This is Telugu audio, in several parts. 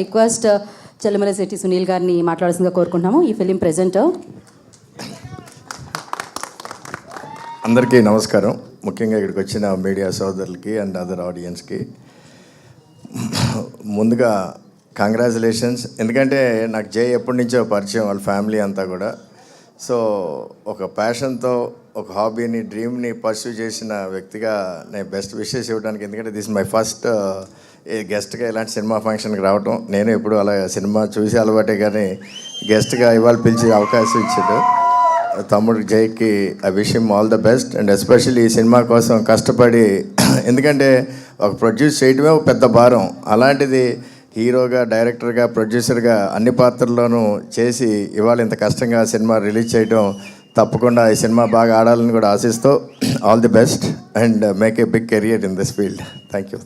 రిక్వెస్ట్ చల్లమల శెట్టి సునీల్ గారిని మాట్లాడాల్సిందిగా కోరుకుంటున్నాము. ఈ ఫిలిం ప్రెజెంటర్. అందరికీ నమస్కారం. ముఖ్యంగా ఇక్కడికి వచ్చిన మీడియా సోదరులకి అండ్ అదర్ ఆడియన్స్కి ముందుగా కంగ్రాచులేషన్స్. ఎందుకంటే నాకు జై ఎప్పటి నుంచో పరిచయం, వాళ్ళ ఫ్యామిలీ అంతా కూడా. సో ఒక ప్యాషన్తో ఒక హాబీని, డ్రీమ్ని పర్సూ చేసిన వ్యక్తిగా నేను బెస్ట్ విషెస్ ఇవ్వడానికి, ఎందుకంటే దిస్ మై ఫస్ట్ గెస్ట్గా ఇలాంటి సినిమా ఫంక్షన్కి రావటం. నేను ఎప్పుడు అలా సినిమా చూసి అలవాటే, కానీ గెస్ట్గా ఇవాళ పిలిచి అవకాశం ఇచ్చాడు తమ్ముడు జైకి. I wish him all the best. And especially ఈ సినిమా కోసం కష్టపడి, ఎందుకంటే ఒక ప్రొడ్యూస్ చేయడమే ఒక పెద్ద భారం, అలాంటిది హీరోగా, డైరెక్టర్గా, ప్రొడ్యూసర్గా అన్ని పాత్రల్లోనూ చేసి ఇవాళ ఇంత కష్టంగా సినిమా రిలీజ్ చేయడం, తప్పకుండా ఈ సినిమా బాగా ఆడాలని కూడా ఆశిస్తూ all the best and make a big career in this field. Thank you.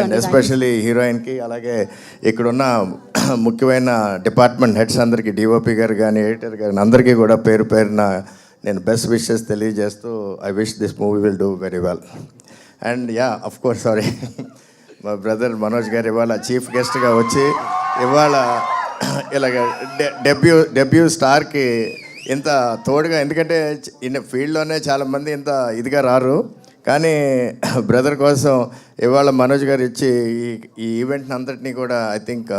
And especially హీరోయిన్కి, అలాగే ఇక్కడున్న ముఖ్యమైన డిపార్ట్మెంట్ హెడ్స్ అందరికీ, డిఓపి గారు కానీ, ఎడిటర్ గారు అందరికీ కూడా పేరు పేరున నేను బెస్ట్ విషెస్ తెలియజేస్తూ I wish this movie will do very well. And yeah, of course, sorry, మా బ్రదర్ మనోజ్ గారు ఇవాళ చీఫ్ గెస్ట్గా వచ్చి ఇవాళ ఇలాగ డెబ్యూ స్టార్కి ఇంత తోడుగా, ఎందుకంటే ఇన్న ఫీల్డ్లోనే చాలామంది ఇంత ఇదిగా రారు, కానీ బ్రదర్ కోసం ఇవాళ మనోజ్ గారు ఇచ్చి ఈ ఈవెంట్ని అంతటినీ కూడా ఐ థింక్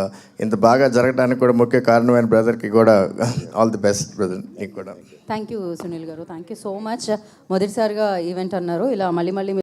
ఇంత బాగా జరగడానికి కూడా ముఖ్య కారణమైన బ్రదర్కి కూడా ఆల్ ది బెస్ట్ బ్రదర్. నీకు కూడా థ్యాంక్ యూ సునీల్ గారు, థ్యాంక్ యూ సో మచ్. మొదటిసారిగా ఈవెంట్ అన్నారు, ఇలా మళ్ళీ